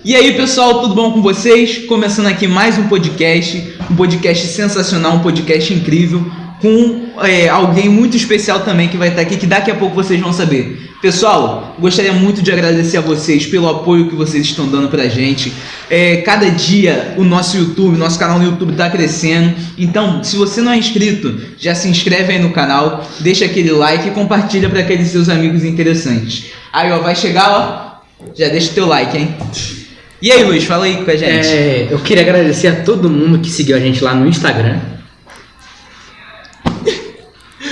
E aí, pessoal, tudo bom com vocês? Começando aqui mais um podcast sensacional, um podcast incrível, com alguém muito especial também que vai estar aqui, que daqui a pouco vocês vão saber. Pessoal, gostaria muito de agradecer a vocês pelo apoio que vocês estão dando pra gente. Cada dia o nosso canal no YouTube está crescendo. Então, se você não é inscrito, já se inscreve aí no canal, deixa aquele like e compartilha para aqueles seus amigos interessantes. Aí, ó, vai chegar, ó, já deixa o teu like, hein? E aí, Luiz, fala aí com a gente. Eu queria agradecer a todo mundo que seguiu a gente lá no Instagram.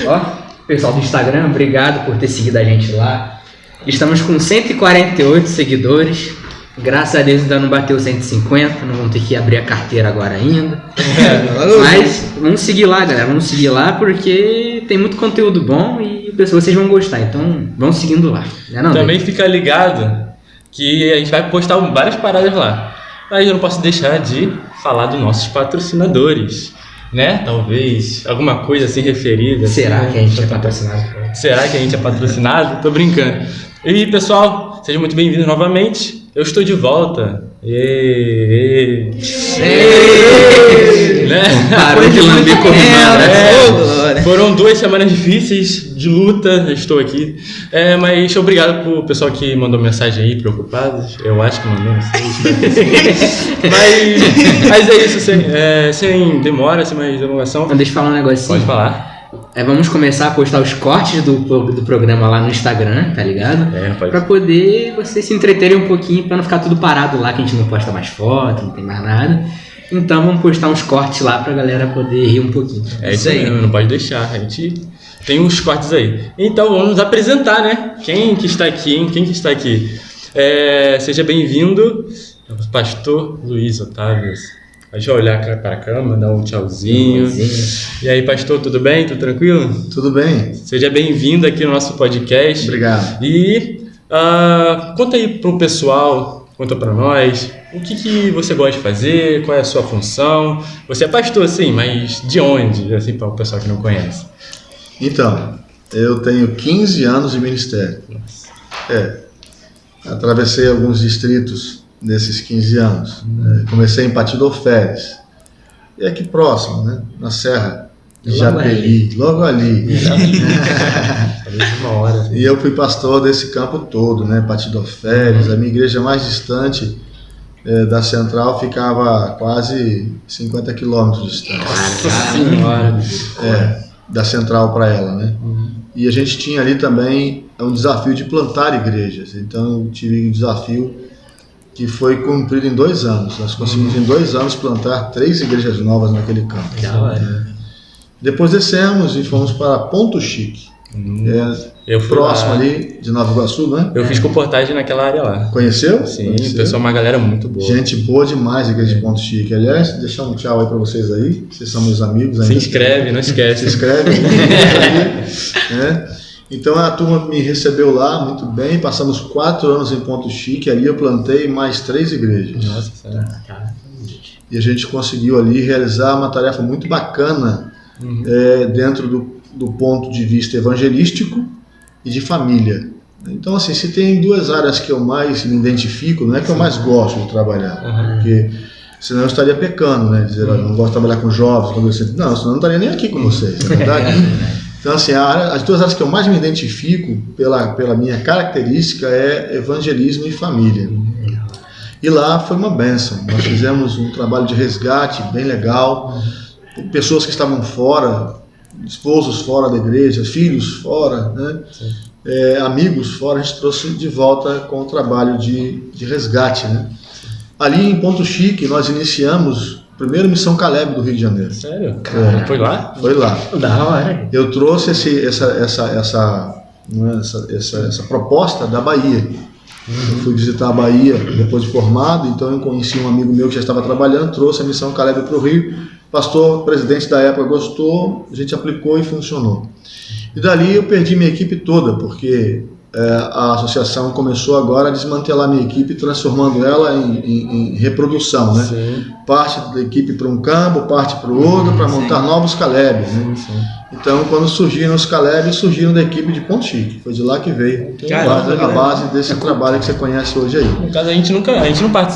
Ó, pessoal do Instagram, obrigado por ter seguido a gente lá. Estamos com 148 seguidores. Graças a Deus ainda não bateu 150, não vamos ter que abrir a carteira agora ainda. Mas vamos seguir lá, galera, vamos seguir lá porque tem muito conteúdo bom e vocês vão gostar, então vão seguindo lá. Também fica ligado que a gente vai postar várias paradas lá. Mas eu não posso deixar de falar dos nossos patrocinadores, né? Talvez alguma coisa assim referida. Será que a gente é patrocinado? Será que a gente é patrocinado? Tô brincando. E pessoal, sejam muito bem-vindos novamente. Eu estou de volta. Né? Parou de lamber correndo. Foram 2 semanas difíceis de luta, eu estou aqui. Mas obrigado pro pessoal que mandou mensagem aí, preocupados. Eu acho que mandou, não sei. Mas é isso, sem demora, sem mais delongação. Deixa eu falar um negocinho. Pode falar. Vamos começar a postar os cortes do programa lá no Instagram, tá ligado? Pra poder vocês se entreterem um pouquinho, pra não ficar tudo parado lá, que a gente não posta mais foto, não tem mais nada. Então vamos postar uns cortes lá pra galera poder rir um pouquinho. É isso aí, não pode deixar, a gente tem uns cortes aí. Então vamos nos apresentar, né? Quem que está aqui? Seja bem-vindo, pastor Luiz Otávio. Deixa eu olhar para a câmera, dar um tchauzinho. E aí, pastor, tudo bem? Tudo tranquilo? Tudo bem. Seja bem-vindo aqui no nosso podcast. Obrigado. E conta aí pro pessoal, conta para nós, o que você gosta de fazer, qual é a sua função. Você é pastor, sim, mas de onde? Assim, para o pessoal que não conhece. Então, eu tenho 15 anos de ministério. Atravessei alguns distritos nesses 15 anos. Comecei em Patidoféres. E aqui próximo, né? Na Serra de Japeri, logo ali. E eu fui pastor desse campo todo, né? Patidoféres. A minha igreja mais distante da central ficava quase 50 quilômetros distante. Da central para ela, né? E a gente tinha ali também um desafio de plantar igrejas. Então eu tive um desafio que foi cumprido em 2 anos. Nós conseguimos em 2 anos plantar 3 igrejas novas naquele campo. Depois descemos e fomos para Ponto Chique. Próximo lá, ali de Nova Iguaçu, né? Eu fiz comportagem naquela área lá. Conheceu? Sim, o pessoal é uma galera muito boa. Gente boa demais, a igreja de Ponto Chique. Aliás, deixar um tchau aí para vocês aí. Vocês são meus amigos ainda. Se inscreve, não esquece. Se inscreve. Então a turma me recebeu lá muito bem, passamos 4 anos em Ponto Chique, ali eu plantei mais 3 igrejas. Nossa, sério. E a gente conseguiu ali realizar uma tarefa muito bacana dentro do ponto de vista evangelístico e de família. Então assim, se tem 2 áreas que eu mais me identifico, não é que eu mais gosto de trabalhar, porque senão eu estaria pecando, né? Dizer, olha, eu não gosto de trabalhar com jovens, com adolescentes. Não, senão eu não estaria nem aqui com vocês, na verdade. Então, assim, as 2 áreas que eu mais me identifico pela minha característica é evangelismo e família. E lá foi uma bênção. Nós fizemos um trabalho de resgate bem legal. Pessoas que estavam fora, esposos fora da igreja, filhos fora, né? Amigos fora, a gente trouxe de volta com o trabalho de resgate, né? Ali em Ponto Chique, nós iniciamos primeiro Missão Caleb do Rio de Janeiro. Sério? Foi lá? Foi lá. Da hora. Eu trouxe essa proposta da Bahia. Eu fui visitar a Bahia depois de formado, então eu conheci um amigo meu que já estava trabalhando, trouxe a Missão Caleb para o Rio. Pastor, presidente da época gostou, a gente aplicou e funcionou. E dali eu perdi minha equipe toda, porque a associação começou agora a desmantelar minha equipe, transformando ela em reprodução, né? Sim. Parte da equipe para um campo, parte para o outro, para montar novos Calebs, né? Então, quando surgiram os Caleb, surgiram da equipe de Ponto Chique. Foi de lá que veio Caramba, a base desse trabalho que você conhece hoje aí. No caso, a gente não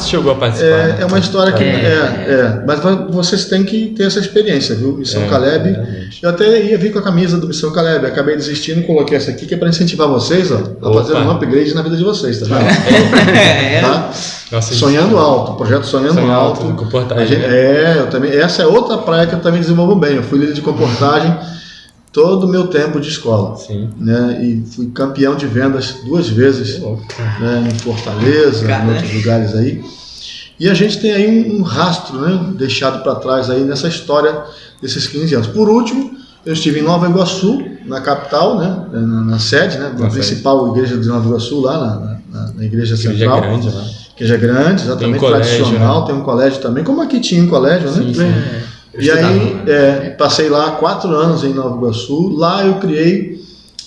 chegou a participar. É uma história que... mas vocês têm que ter essa experiência, viu? Missão Caleb. Realmente. Eu até ia vir com a camisa do Missão Caleb. Acabei desistindo, coloquei essa aqui, que é para incentivar vocês, ó, a fazer um upgrade na vida de vocês, tá vendo? Tá? Nossa, Sonhando Alto, projeto Sonhando Alto. Comportagem. Eu também. Essa é outra praia que eu também desenvolvo bem. Eu fui líder de comportagem todo o meu tempo de escola. Sim. Né? E fui campeão de vendas 2 vezes, né? Em Fortaleza, em outros lugares aí. E a gente tem aí um rastro, né? Deixado para trás aí nessa história desses 15 anos. Por último, eu estive em Nova Iguaçu, na capital, né? Na sede, né? Na principal igreja de Nova Iguaçu, lá na igreja central. Igreja grande lá. Igreja grande, exatamente, tem colégio, tradicional, né? tem um colégio também, como aqui tinha um colégio, né? Sim. E aí, passei lá 4 anos em Nova Iguaçu. Lá eu criei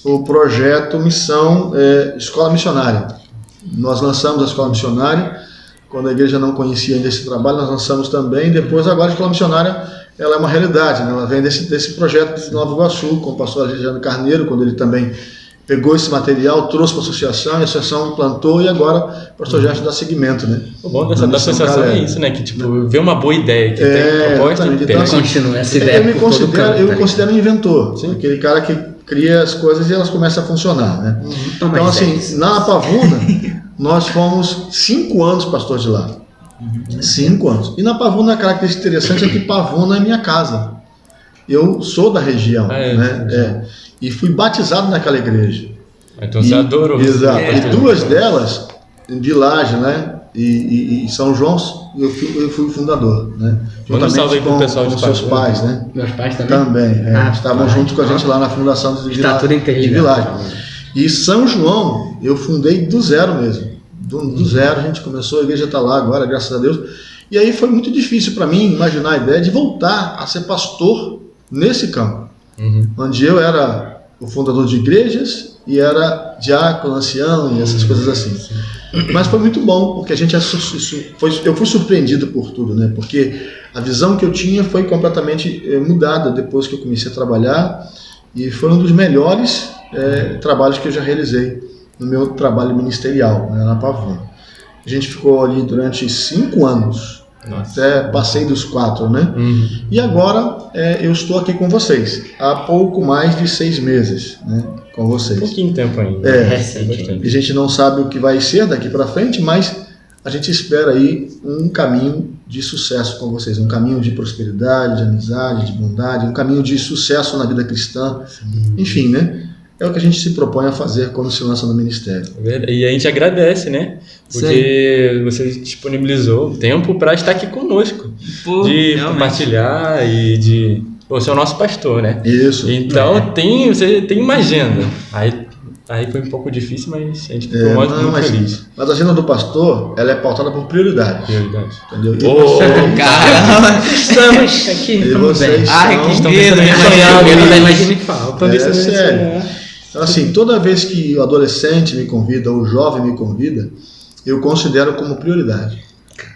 o projeto Missão Escola Missionária. Nós lançamos a Escola Missionária, quando a igreja não conhecia ainda esse trabalho, nós lançamos também. Depois, agora, a Escola Missionária ela é uma realidade, né? Ela vem desse projeto de Nova Iguaçu, com o pastor Alexandre Carneiro, quando ele também pegou esse material, trouxe para a associação, e a associação implantou, e agora o pastor Gerson dá seguimento, né? O bom da associação é isso, né? Que tipo, vê uma boa ideia, que tem proposta e então, assim, continua essa ideia. Eu me considero um inventor, aquele cara que cria as coisas e elas começam a funcionar, né? Então, assim, na Pavuna, nós fomos 5 anos pastor de lá. 5 anos. E na Pavuna, a característica interessante é que Pavuna é minha casa. Eu sou da região, né? E fui batizado naquela igreja. Então você adorou. Exato. E 2 delas, de Laje, né? E São João, eu fui o fundador, né? Manda um salve aí pro pessoal com de seus pais, né? Meus pais também? Estavam juntos com a gente lá na fundação de Vilagem. E São João, eu fundei do zero mesmo. Do zero, a gente começou, a igreja está lá agora, graças a Deus. E aí foi muito difícil para mim imaginar a ideia de voltar a ser pastor nesse campo. Onde eu era o fundador de igrejas e era diácono, ancião e essas coisas assim. Mas foi muito bom, porque eu fui surpreendido por tudo, né? Porque a visão que eu tinha foi completamente mudada depois que eu comecei a trabalhar, e foi um dos melhores trabalhos que eu já realizei no meu trabalho ministerial, né, na Pavuna. A gente ficou ali durante 5 anos. Nossa. Até passei dos 4, né? E agora eu estou aqui com vocês, há pouco mais de 6 meses, né? Com vocês. Pouquinho tempo ainda. A gente não sabe o que vai ser daqui para frente, mas a gente espera aí um caminho de sucesso com vocês, um caminho de prosperidade, de amizade, de bondade, um caminho de sucesso na vida cristã, enfim, né? É o que a gente se propõe a fazer quando se lança no ministério. E a gente agradece, né? Porque você disponibilizou o tempo para estar aqui conosco. De realmente compartilhar e de... Você é o nosso pastor, né? Isso. Então você tem uma agenda. Aí foi um pouco difícil, mas a gente ficou muito feliz. Mas a agenda do pastor, ela é pautada por prioridade. Entendeu? Caramba! Estamos aqui. E vocês que medo, imagina que falta. É sério. Então, assim, toda vez que o adolescente me convida, ou o jovem me convida, eu considero como prioridade.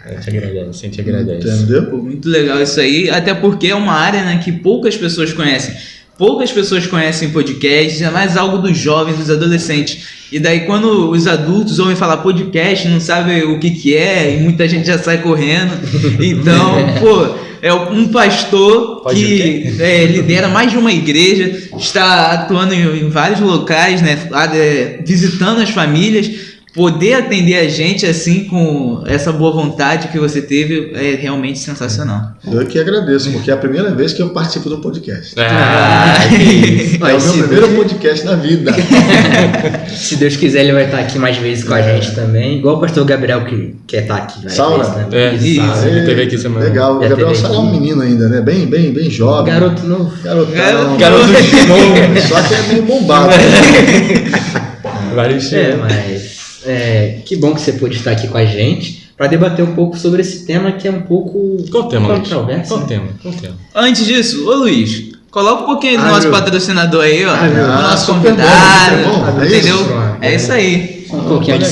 A gente agradece. Entendeu? Pô, muito legal isso aí, até porque é uma área, né, que poucas pessoas conhecem. Poucas pessoas conhecem podcast, é mais algo dos jovens, dos adolescentes. E daí quando os adultos ouvem falar podcast, não sabem o que é, e muita gente já sai correndo. Então, é um pastor que lidera mais de uma igreja, está atuando em vários locais, né, visitando as famílias. Poder atender a gente assim, com essa boa vontade que você teve, é realmente sensacional. Eu que agradeço, porque é a primeira vez que eu participo de um podcast. É o meu primeiro podcast na vida. Se Deus quiser, ele vai estar aqui mais vezes com a gente também. Igual o pastor Gabriel que quer estar aqui. Saura? Né? Ele teve aqui semana. Legal, o Gabriel Saura é um menino ainda, né? Bem jovem. Garoto novo. Garoto novo. Só que é meio bombado. Mas que bom que você pôde estar aqui com a gente para debater um pouco sobre esse tema que é um pouco controverso. Qual tema? Antes disso, ô Luiz, coloca um pouquinho do nosso patrocinador aí, ó. Do nosso convidado. Bom, entendeu? É isso aí. Um pouquinho de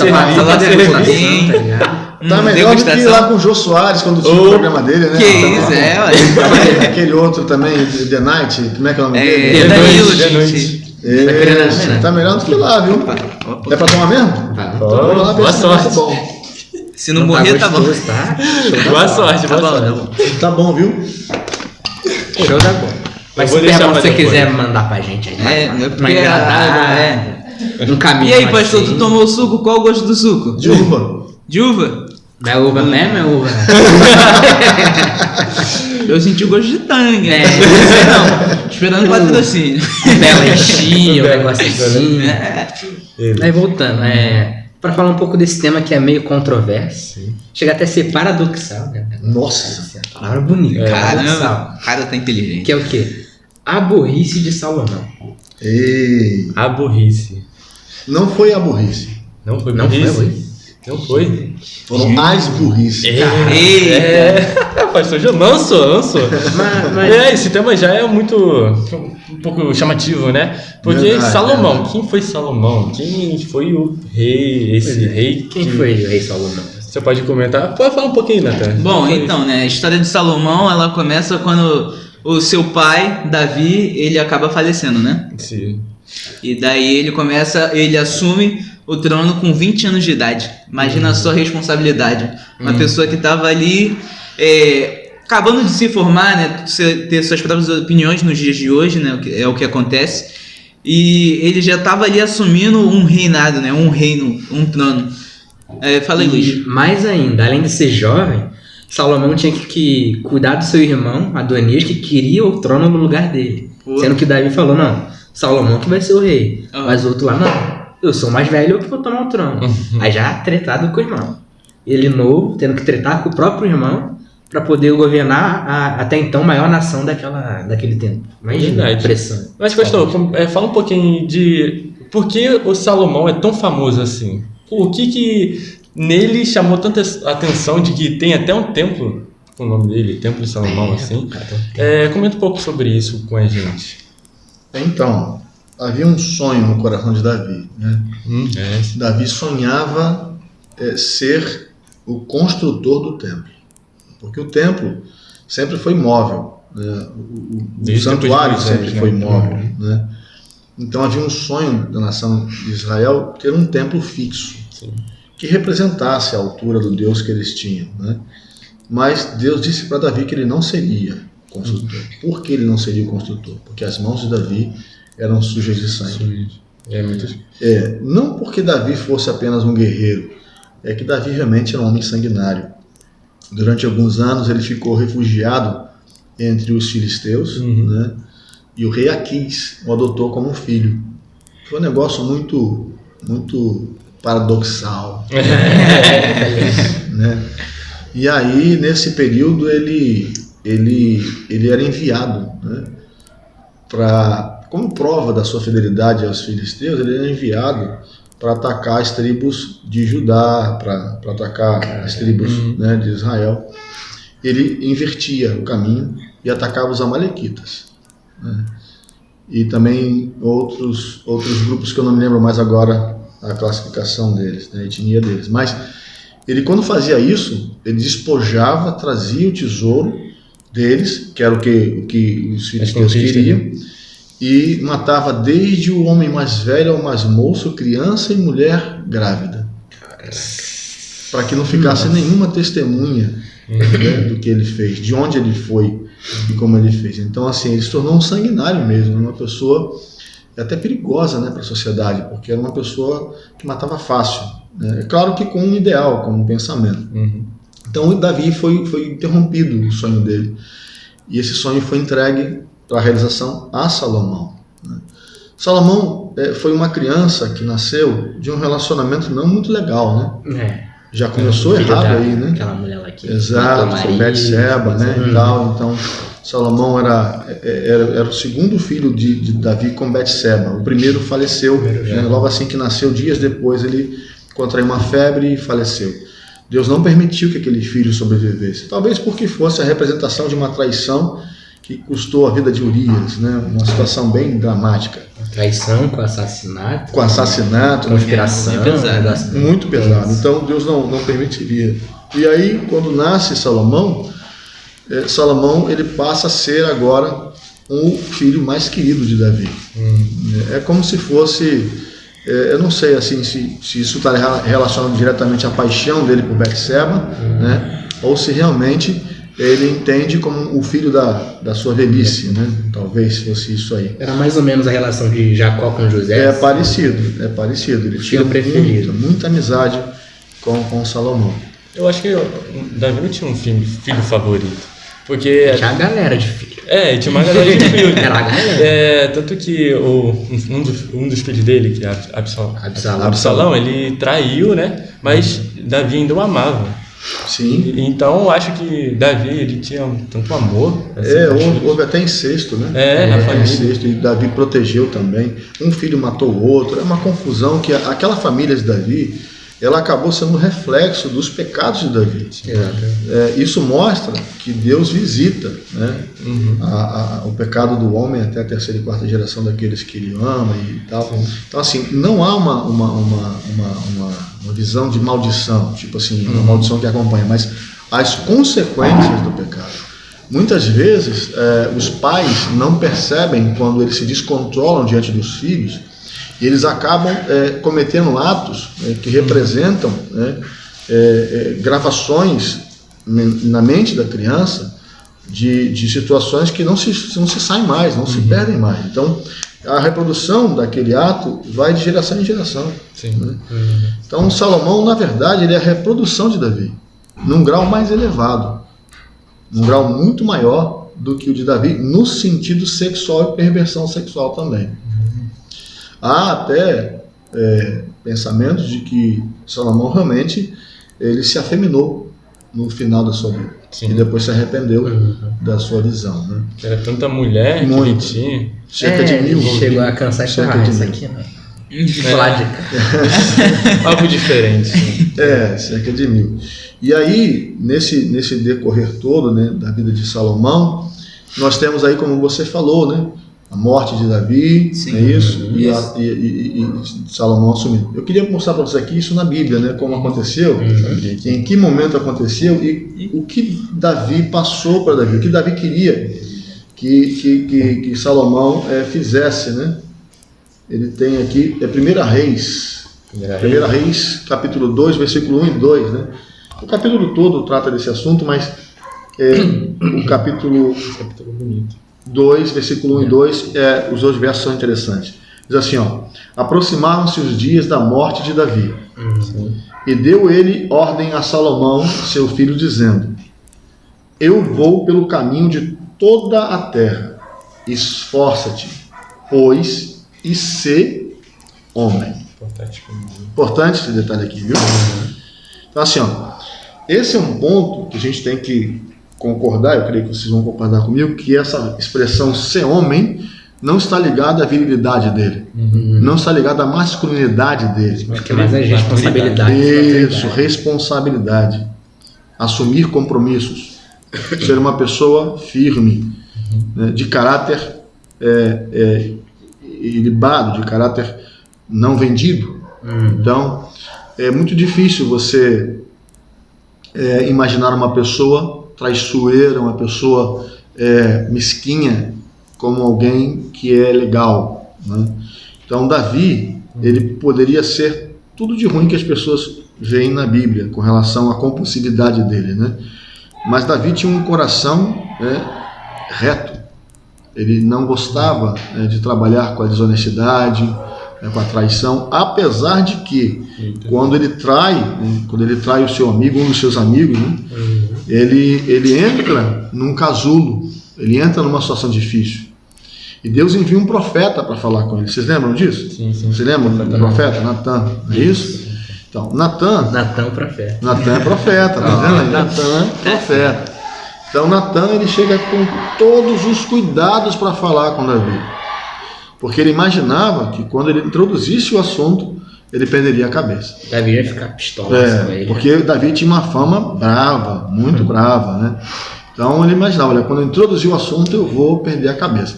Tá melhor do que ir lá com o Jô Soares quando tinha o programa dele, né? Que isso, ué. Aquele outro também, The Night, como é que é o nome dele? É, Danilo, The Noite. gente. Tá melhor do que lá, viu? É pra tomar mesmo? Vai. Vamos lá ver Boa se sorte. tá bom. Se não morrer, tá bom. gostoso, tá? Boa sorte, Tá boa bom, sorte. tá bom. Tá bom, viu? Show da bola. Mas vou se der deixar pra pra você depois. quiser mandar pra gente aí, É, uma engradada, um caminho. E aí, pastor, assim. tu tomou o suco? Qual o gosto do suco? De uva. De uva? É uva mesmo, é uva. Eu senti o gosto de tangue. É. Não sei não. Esperando patrocínio. Bela enchia, um negócio assim. É. Aí voltando, pra falar um pouco desse tema que é meio controverso, chega até a ser paradoxal, né? Nossa. Palavra bonita, paradoxal. Caramba, o cara tá inteligente. Que é o quê? A burrice de Salomão. Ei. A burrice. Não foi a burrice. Não foi Não foi a burrice? burrice. Não foi? Foram as burrices. Pastor João, lançou. Mas Esse tema já é muito, um pouco chamativo, né? Porque Verdade, Salomão, verdade. quem foi Salomão? Quem foi o rei, esse rei? quem foi o rei Salomão? Você pode comentar? Pode falar um pouquinho, Nathan. Bom, Quem foi então, né, a história de Salomão, ela começa quando o seu pai, Davi, ele acaba falecendo, né? Sim. E daí ele assume o trono com 20 anos de idade. Imagina a sua responsabilidade. Uma pessoa que estava ali acabando de se formar, né, ter suas próprias opiniões nos dias de hoje, né, é o que acontece. E ele já estava ali assumindo um reinado, né, um reino, um trono. Fala aí, Luiz. E mais ainda, além de ser jovem, Salomão tinha que cuidar do seu irmão, Adonias, que queria o trono no lugar dele. Pô. Sendo que Davi falou, não, Salomão que vai ser o rei. Mas o outro lá, não, eu sou mais velho, eu que vou tomar o trono. Aí já tretado com o irmão. Ele novo, tendo que tretar com o próprio irmão para poder governar a até então maior nação daquele tempo. Imagina a pressão. Mas, pastor, fala um pouquinho de por que o Salomão é tão famoso assim? O que nele chamou tanta atenção de que tem até um templo com o nome dele, Templo de Salomão, assim? Comenta um pouco sobre isso com a gente. Então, havia um sonho no coração de Davi, né? Davi sonhava ser o construtor do templo, porque o templo sempre foi móvel, né? O santuário sempre foi móvel, né? Então havia um sonho da nação de Israel ter um templo fixo, que representasse a altura do Deus que eles tinham, né? Mas Deus disse para Davi que ele não seria construtor. Por que ele não seria o construtor? Porque as mãos de Davi eram sujas de sangue. Não porque Davi fosse apenas um guerreiro, é que Davi realmente era um homem sanguinário. Durante alguns anos ele ficou refugiado entre os filisteus, né? E o rei Aquis o adotou como filho. Foi um negócio muito, muito paradoxal, né? E aí nesse período ele era enviado, né? Como prova da sua fidelidade aos filisteus, ele era enviado para atacar as tribos de Judá, para atacar as tribos, né, de Israel. Ele invertia o caminho e atacava os amalequitas, né? E também outros grupos que eu não me lembro mais agora a classificação deles, né, a etnia deles. Mas ele, quando fazia isso, ele despojava, trazia o tesouro deles, que era o que os filisteus queriam, e matava desde o homem mais velho ao mais moço, criança e mulher grávida, para que não ficasse nenhuma testemunha, né, do que ele fez, de onde ele foi e como ele fez. Então, assim, ele se tornou um sanguinário mesmo, uma pessoa até perigosa, né, para a sociedade, porque era uma pessoa que matava fácil, né? É claro que com um ideal, com um pensamento. Então, o Davi foi interrompido o sonho dele, e esse sonho foi entregue para a realização a Salomão, né? Salomão foi uma criança que nasceu de um relacionamento não muito legal, né? Já começou errado aí, né? Aquela mulher lá que exato, com Betseba, né? E tal. Então, Salomão era o segundo filho de Davi com Betseba. O primeiro faleceu, né? Logo assim que nasceu, dias depois ele contraiu uma febre e faleceu. Deus não permitiu que aquele filho sobrevivesse, talvez porque fosse a representação de uma traição que custou a vida de Urias, né? Uma situação bem dramática. Traição com assassinato. Com assassinato, Conspiração. muito pesado. Então Deus não permitiria. E aí, quando nasce Salomão, Salomão ele passa a ser agora o filho mais querido de Davi. É como se fosse, eu não sei assim se isso está relacionado diretamente à paixão dele por Betseba, né? Ou se realmente ele entende como o filho da sua velhice, né? Talvez fosse isso aí. Era mais ou menos a relação de Jacó com José. É parecido. Ele tinha muita amizade com Salomão. Eu acho que Davi não tinha um filho favorito. Porque... Tinha a galera de filho. Tinha uma galera de filho. Era a galera. Tanto que um dos filhos dele, que é Absalão, ele traiu, né? Mas Davi ainda o amava. Sim. Então eu acho que Davi ele tinha tanto amor. Assim, houve até incesto, né? Na família. Incesto, e Davi protegeu também. Um filho matou o outro. É uma confusão que aquela família de Davi, ela acabou sendo um reflexo dos pecados de Davi. Isso mostra que Deus visita, né? O pecado do homem até a terceira e quarta geração daqueles que ele ama e tal. Então assim, não há uma visão de maldição, tipo assim, uma maldição que acompanha, mas as consequências do pecado. Muitas vezes os pais não percebem quando eles se descontrolam diante dos filhos, e eles acabam cometendo atos que representam gravações na mente da criança de situações que não se saem mais, não se perdem mais. Então, a reprodução daquele ato vai de geração em geração. Né? Então, Salomão, na verdade, ele é a reprodução de Davi, num grau mais elevado, num grau muito maior do que o de Davi, no sentido sexual e perversão sexual também. Há até pensamentos de que Salomão realmente ele se afeminou no final da sua vida. Sim. E depois se arrependeu da sua visão. Né? Era tanta mulher que ele tinha. Cerca de 1000. Chegou a cansar de falar isso aqui, né? Algo diferente. Cerca de 1000. E aí, nesse decorrer todo, né, da vida de Salomão, nós temos aí, como você falou, né? A morte de Davi, sim, isso. E Salomão assumiu. Eu queria mostrar para você aqui isso na Bíblia, né? Como aconteceu, em que momento aconteceu e o que Davi passou para Davi, o que Davi queria que Salomão fizesse, né? Ele tem aqui, 1 Reis, 1 Reis, capítulo 2, versículo 1 e 2, né? O capítulo todo trata desse assunto, mas o capítulo bonito. 2, versículo 1 e 2, os dois versos são interessantes. Diz assim, aproximaram-se os dias da morte de Davi, e deu ele ordem a Salomão, seu filho, dizendo: eu vou pelo caminho de toda a terra, esforça-te, pois, e sê homem. Importante esse detalhe aqui, viu? Então assim, esse é um ponto que a gente tem que concordar, eu creio que vocês vão concordar comigo, que essa expressão ser homem não está ligada à virilidade dele, não está ligada à masculinidade dele. Acho que é mais a responsabilidade. Isso, responsabilidade. Assumir compromissos. Ser uma pessoa firme, né, de caráter ilibado, de caráter não vendido. Então, é muito difícil você imaginar uma pessoa traiçoeira, uma pessoa mesquinha, como alguém que é legal, né? Então Davi, ele poderia ser tudo de ruim que as pessoas veem na Bíblia com relação à compulsividade dele, né? Mas Davi tinha um coração reto. Ele não gostava de trabalhar com a desonestidade, com a traição, apesar de que quando ele trai o seu amigo, um dos seus amigos, né, ele entra num casulo, ele entra numa situação difícil. E Deus envia um profeta para falar com ele. Vocês lembram disso? Sim. Vocês lembram do profeta? Natan, não é isso? Então, Natan profeta. Natan é profeta, tá vendo aí? Natan é profeta. Então Natan, ele chega com todos os cuidados para falar com Davi. Porque ele imaginava que quando ele introduzisse o assunto, ele perderia a cabeça. Davi ia ficar pistola. Porque Davi tinha uma fama brava, muito brava, né? Então ele imaginava, olha, quando eu introduzir o assunto eu vou perder a cabeça.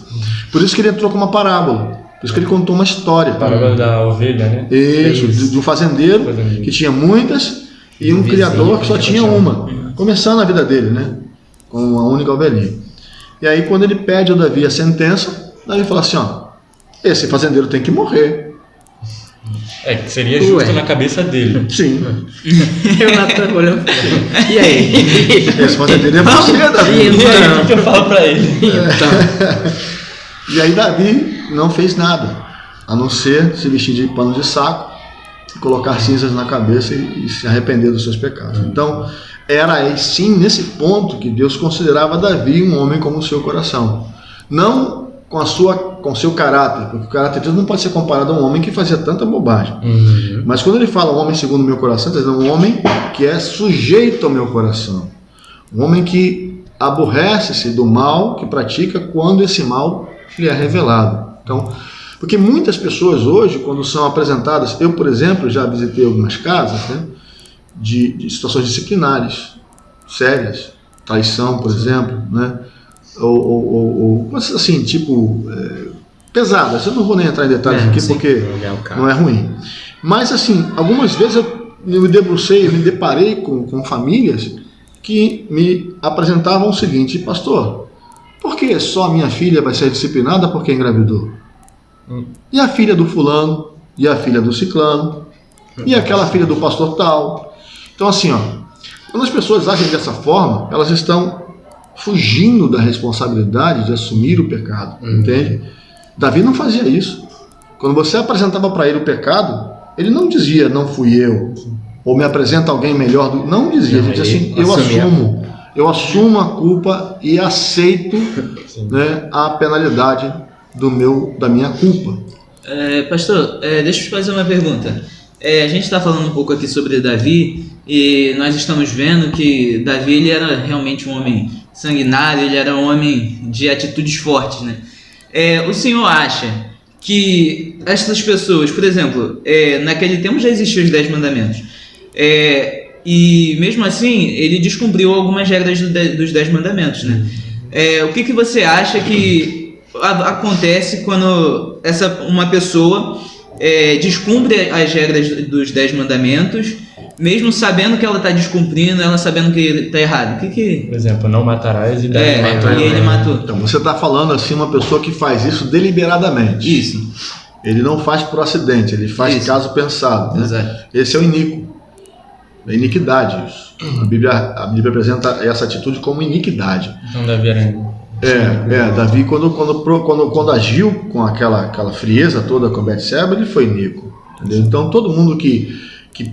Por isso que ele entrou com uma parábola, por isso que ele contou uma história. Parábola da ovelha, né? Isso, de um fazendeiro que tinha muitas e um criador que só tinha uma, começando a vida dele, né? Com uma única ovelhinha. E aí quando ele pede ao Davi a sentença, Davi fala assim, ó, esse fazendeiro tem que morrer. Que seria justo na cabeça dele. Sim. Eu Natan olhando. E aí? Esse fazendeiro é você, Davi. O que eu falo pra ele? E aí Davi não fez nada, a não ser se vestir de pano de saco, colocar cinzas na cabeça e se arrepender dos seus pecados. Então, era aí sim nesse ponto que Deus considerava Davi um homem como o seu coração. Não com o seu caráter, porque o caráter de Deus não pode ser comparado a um homem que fazia tanta bobagem. Mas quando ele fala um homem segundo o meu coração, ele está dizendo um homem que é sujeito ao meu coração. Um homem que aborrece-se do mal que pratica quando esse mal lhe é revelado. Então, porque muitas pessoas hoje, quando são apresentadas, eu, por exemplo, já visitei algumas casas, né, de situações disciplinares sérias, traição, por exemplo, né, ou assim, tipo, pesadas. Eu não vou nem entrar em detalhes aqui, sim, porque não é ruim. Mas, assim, algumas vezes eu me debrucei, me deparei com famílias que me apresentavam o seguinte: pastor, por que só a minha filha vai ser disciplinada porque engravidou? E a filha do fulano? E a filha do ciclano? E aquela filha do pastor tal? Então, assim, ó, quando as pessoas agem dessa forma, elas estão fugindo da responsabilidade de assumir o pecado, entende? Davi não fazia isso. Quando você apresentava para ele o pecado, ele não dizia, não fui eu, ou me apresenta alguém melhor. Não dizia, ele dizia assim, eu assumo a culpa e aceito, né, a penalidade da minha culpa. Pastor, deixa eu te fazer uma pergunta. A gente está falando um pouco aqui sobre Davi e nós estamos vendo que Davi ele era realmente um homem sanguinário, ele era um homem de atitudes fortes, né? O senhor acha que essas pessoas, por exemplo, naquele tempo já existiam os 10 mandamentos, e mesmo assim ele descumpriu algumas regras dos 10 mandamentos, né? O que você acha que acontece quando uma pessoa descumpre as regras dos 10 mandamentos, mesmo sabendo que ela está descumprindo, ela sabendo que está errado? Por exemplo, não matarás e Davi matou. E ele matou. Então você está falando assim, uma pessoa que faz isso deliberadamente. Isso. Ele não faz por acidente, ele faz caso pensado, né? Exato. Esse é o iníquo. É iniquidade isso. A Bíblia apresenta essa atitude como iniquidade. Então Davi era Davi quando agiu com aquela frieza toda com Betseba, ele foi iníquo, entendeu? Então todo mundo que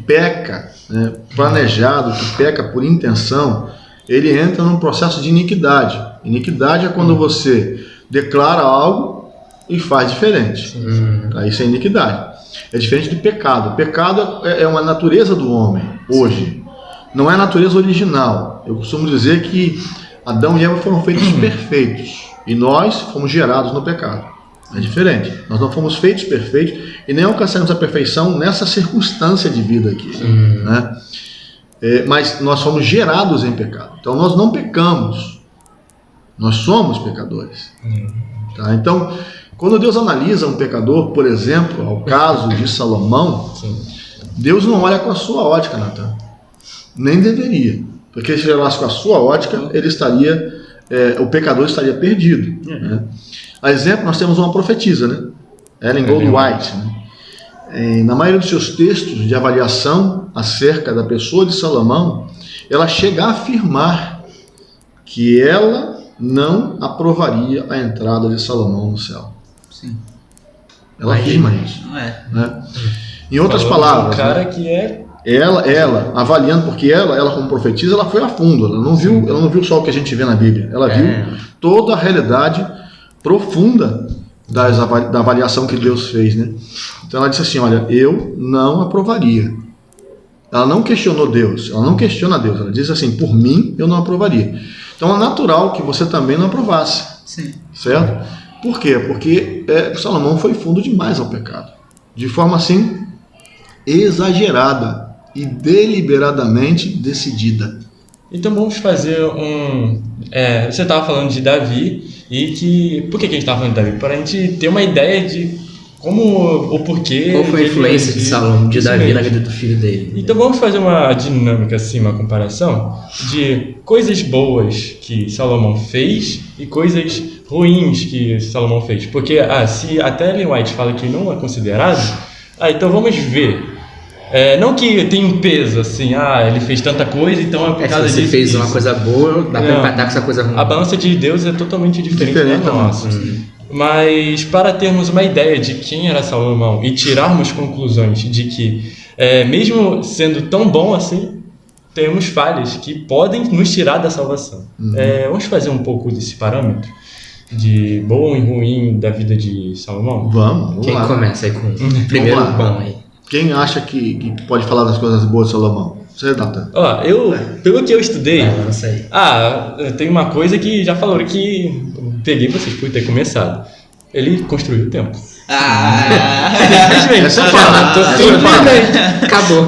peca, né, planejado, que peca por intenção, ele entra num processo de iniquidade. Iniquidade é quando você declara algo e faz diferente. Isso é iniquidade. É diferente do pecado. O pecado é uma natureza do homem hoje. Não é a natureza original. Eu costumo dizer que Adão e Eva foram feitos perfeitos e nós fomos gerados no pecado. É diferente. Nós não fomos feitos perfeitos e nem alcançamos a perfeição nessa circunstância de vida aqui, né? Mas nós fomos gerados em pecado. Então nós não pecamos. Nós somos pecadores. Tá? Então, quando Deus analisa um pecador, por exemplo, ao caso de Salomão, Deus não olha com a sua ótica, Natan. Nem deveria. Porque se ele olhasse com a sua ótica, o pecador estaria perdido. Né? A exemplo, nós temos uma profetisa, né? Ellen Goldwhite. Né? Na maioria dos seus textos de avaliação acerca da pessoa de Salomão, ela chega a afirmar que ela não aprovaria a entrada de Salomão no céu. Sim. Ela afirma isso. Né? Em outras palavras, cara, que ela avaliando, porque ela como profetisa, ela foi a fundo, ela não viu só o que a gente vê na Bíblia, ela viu toda a realidade profunda da avaliação que Deus fez, né? Então ela disse assim, olha, eu não aprovaria. Ela não questionou Deus, ela não questiona Deus, ela diz assim, por mim eu não aprovaria. Então é natural que você também não aprovasse. Sim. Certo? Por quê? Porque Salomão foi fundo demais ao pecado, de forma assim exagerada e deliberadamente decidida. Então vamos fazer você estava falando de Davi e por que a gente estava falando de Davi? Para a gente ter uma ideia de como, o porquê... Qual foi a influência de Salomão, de Isso Davi mesmo. na vida do filho dele? Então vamos fazer uma dinâmica, assim, uma comparação de coisas boas que Salomão fez e coisas ruins que Salomão fez. Porque se até Ellen White fala que não é considerado, então vamos ver. Não que tenha um peso, assim, ele fez tanta coisa, então é por causa Se você disso. fez uma coisa boa, dá pra empatar com essa coisa ruim. A balança de Deus é totalmente diferente da nossa. Mas para termos uma ideia de quem era Salomão e tirarmos conclusões de que, mesmo sendo tão bom assim, temos falhas que podem nos tirar da salvação. Vamos fazer um pouco desse parâmetro de bom e ruim da vida de Salomão? Vamos Quem lá. começa aí com o primeiro Vamos lá. bom aí? Quem acha que pode falar das coisas boas de Salomão? Você, Natan. Pelo que eu estudei, Lança aí. tem uma coisa que já falaram que peguei vocês por ter começado. Ele construiu o templo. Simplesmente. Essa eu falo. Simplesmente. Acabou.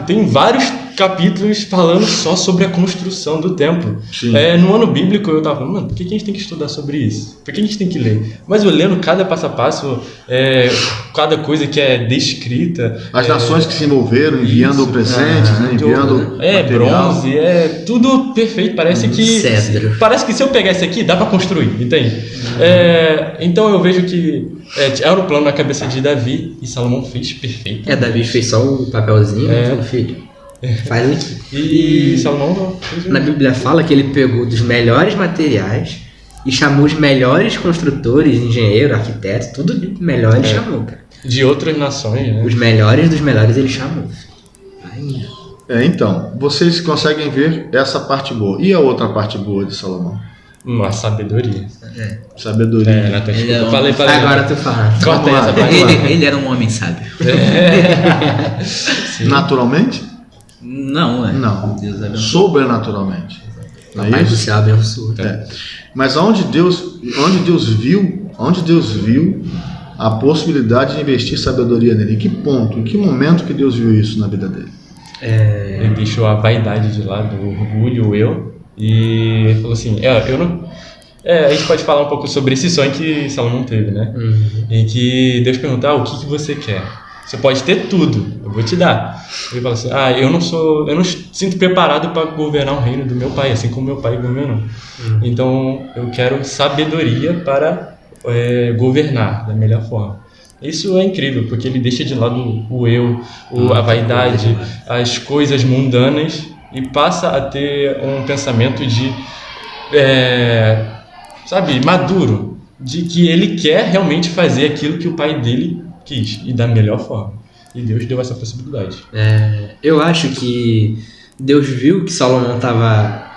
Tem vários capítulos falando só sobre a construção do templo. Sim. No ano bíblico eu tava falando, mano, por que a gente tem que estudar sobre isso? Por que a gente tem que ler? Mas eu lendo cada passo a passo, cada coisa que é descrita. As nações que se envolveram, enviando presentes, né? Enviando material. Bronze, tudo perfeito. Parece que se eu pegar esse aqui, dá pra construir, entende? Então eu vejo que era o plano na cabeça de Davi e Salomão fez perfeito. Davi fez só o papelzinho, falou, filho, faz aqui. E Salomão não fez Na Bíblia fala que ele pegou dos melhores materiais e chamou os melhores construtores, engenheiro, arquiteto, tudo de melhor ele chamou, cara. de outras nações, né? Os melhores dos melhores ele chamou. Então, vocês conseguem ver essa parte boa. E a outra parte boa de Salomão? Uma sabedoria. Sabedoria. Natan, Ele desculpa. é um- Falei. Agora tu fala. Corta aí essa parte. Ele era um homem sábio. Naturalmente? Não, Não. Deus abençoe. Sobrenaturalmente. Não é Pai do isso? céu abençoa. Mas onde Deus viu a possibilidade de investir sabedoria nele? Em que ponto, em que momento que Deus viu isso na vida dele? Ele deixou a vaidade de lado, o orgulho, o eu, e falou assim, eu não... a gente pode falar um pouco sobre esse sonho que Salomão teve, né? Em que Deus pergunta, o que você quer? Você pode ter tudo, eu vou te dar. Ele fala assim, eu não sinto preparado para governar o reino do meu pai, assim como meu pai governou. Então, eu quero sabedoria para governar da melhor forma. Isso é incrível, porque ele deixa de lado o eu, a vaidade, as coisas mundanas e passa a ter um pensamento de, maduro, de que ele quer realmente fazer aquilo que o pai dele quis e da melhor forma. E Deus deu essa possibilidade. Eu acho que Deus viu que Salomão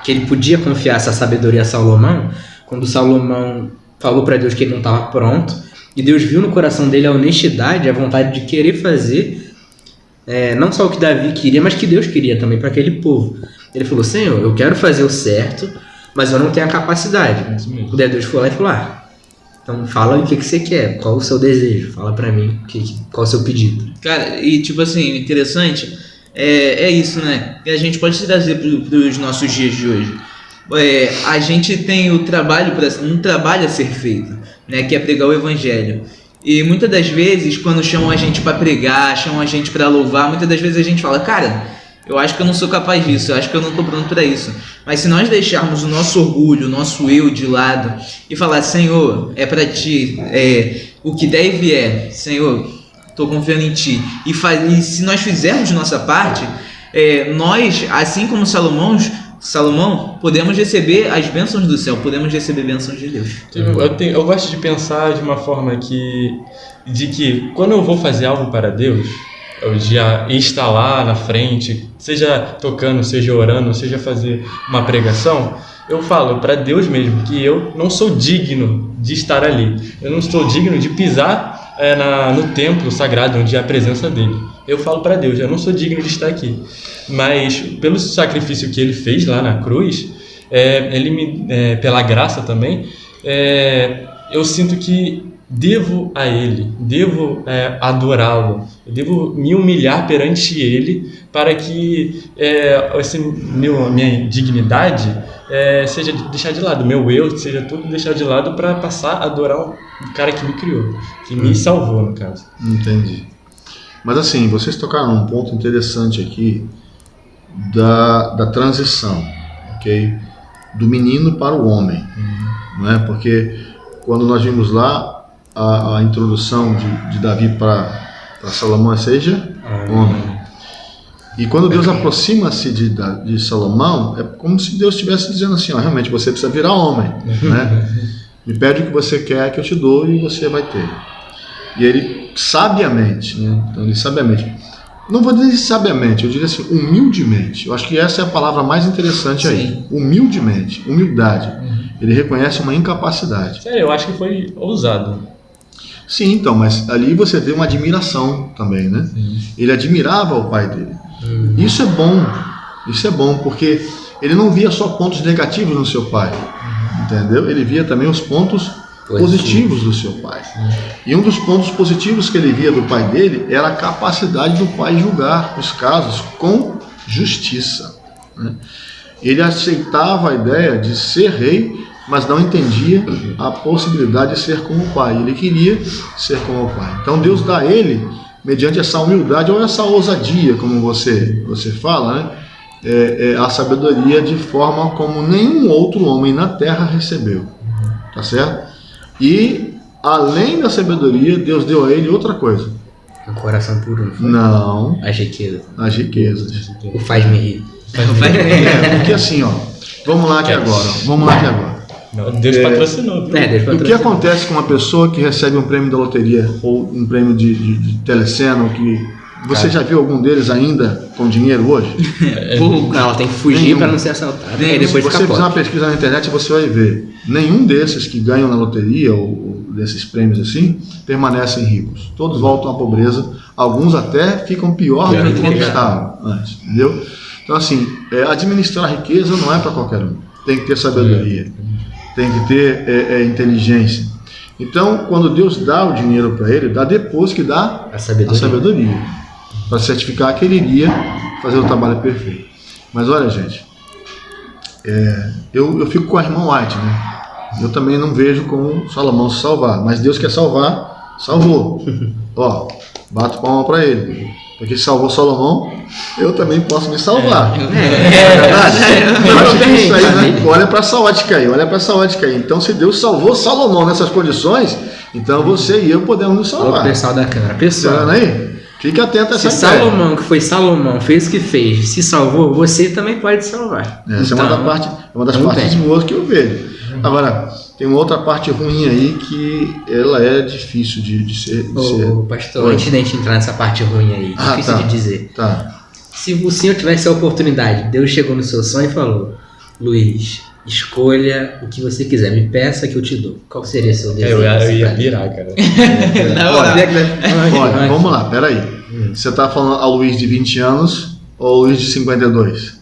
que ele podia confiar essa sabedoria a Salomão, quando Salomão falou para Deus que ele não estava pronto, e Deus viu no coração dele a honestidade, a vontade de querer fazer, não só o que Davi queria, mas que Deus queria também para aquele povo. Ele falou, Senhor, eu quero fazer o certo, mas eu não tenho a capacidade. Isso mesmo. Daí Deus foi lá e falou, então fala o que você quer, qual o seu desejo, fala pra mim qual o seu pedido. Cara, e tipo assim, interessante é isso, né? E a gente pode trazer para os nossos dias de hoje. A gente tem um trabalho a ser feito, né? Que é pregar o evangelho. E muitas das vezes, quando chamam a gente para pregar, chamam a gente para louvar, muitas das vezes a gente fala, cara, eu acho que eu não sou capaz disso, eu acho que eu não estou pronto para isso. Mas se nós deixarmos o nosso orgulho, o nosso eu de lado e falar, Senhor, é para ti, o que der e vier, Senhor, estou confiando em ti. E se nós fizermos nossa parte, nós, assim como Salomão, podemos receber as bênçãos do céu, podemos receber bênçãos de Deus. Eu gosto de pensar de uma forma de que quando eu vou fazer algo para Deus, eu já estar lá na frente, seja tocando, seja orando, seja fazer uma pregação, eu falo para Deus mesmo que eu não sou digno de estar ali. Eu não sou digno de pisar no templo sagrado onde é a presença dele. Eu falo para Deus, eu não sou digno de estar aqui. Mas pelo sacrifício que ele fez lá na cruz, pela graça também, eu sinto que devo a ele, devo adorá-lo, devo me humilhar perante ele para que minha dignidade seja deixar de lado, meu eu seja tudo deixar de lado para passar a adorar o cara que me criou, que me salvou, no caso. Entendi. Mas assim, vocês tocaram num ponto interessante aqui da transição, ok? Do menino para o homem, não é? Porque quando nós vimos lá a introdução de Davi para Salomão, seja homem. E quando Deus aproxima-se de Salomão, é como se Deus estivesse dizendo assim, realmente você precisa virar homem, né? Me pede o que você quer que eu te dou e você vai ter. E ele sabiamente, né? Então ele sabiamente, não vou dizer sabiamente, eu diria assim, humildemente. Eu acho que essa é a palavra mais interessante aí. Humildemente, humildade. Ele reconhece uma incapacidade. Sério, eu acho que foi ousado. Sim, então, mas ali você vê uma admiração também, né? Ele admirava o pai dele. Isso é bom, porque ele não via só pontos negativos no seu pai, entendeu? Ele via também os pontos positivos do seu pai. E um dos pontos positivos que ele via do pai dele era a capacidade do pai julgar os casos com justiça, né? Ele aceitava a ideia de ser rei, mas não entendia a possibilidade de ser como o pai. Ele queria ser como o pai. Então Deus dá a ele, mediante essa humildade ou essa ousadia, como você fala, né? A sabedoria de forma como nenhum outro homem na terra recebeu. Tá certo? E, além da sabedoria, Deus deu a ele outra coisa. Um coração puro, não foi? Não. As riquezas. As riquezas. O faz-me rir. Porque assim, ó, vamos lá aqui agora. Não, Deus patrocinou. Deus patrocinou. O que acontece com uma pessoa que recebe um prêmio da loteria ou um prêmio de telecena, que você já viu algum deles ainda com dinheiro hoje? Ela tem que fugir para não ser assaltada. E depois se você fizer uma pesquisa na internet, você vai ver. Nenhum desses que ganham na loteria ou desses prêmios assim permanecem ricos. Todos voltam à pobreza. Alguns até ficam pior do que quando estavam antes, entendeu? Então assim, administrar a riqueza não é para qualquer um. Tem que ter sabedoria, tem que ter inteligência. Então, quando Deus dá o dinheiro para ele, dá depois que dá a sabedoria, para certificar que ele iria fazer o trabalho perfeito. Mas olha, gente, eu fico com a irmã White, né? Eu também não vejo como Salomão se salvar, mas Deus quer salvar, salvou. Ó, bato palma para ele, porque se salvou Salomão, eu também posso me salvar. É verdade? Eu acho que isso aí, né? Olha para essa ótica aí, Então, se Deus salvou Salomão nessas condições, então você e eu podemos nos salvar. O pessoal da câmera. Pessoal, tá vendo aí? Fique atento a essa ideia. Se Salomão, que foi Salomão, fez o que fez, se salvou, você também pode salvar. Essa então, é uma das partes boas que eu vejo. Agora, tem uma outra parte ruim aí que ela é difícil de ser. Pastor, antes de a gente entrar nessa parte ruim aí, difícil de dizer. Tá. Se o senhor tivesse a oportunidade, Deus chegou no seu sonho e falou: Luiz, escolha o que você quiser, me peça que eu te dou. Qual seria seu desejo? Eu ia virar, cara. Olha, vamos lá, peraí. Você tá falando a Luiz de 20 anos ou a Luiz de 52?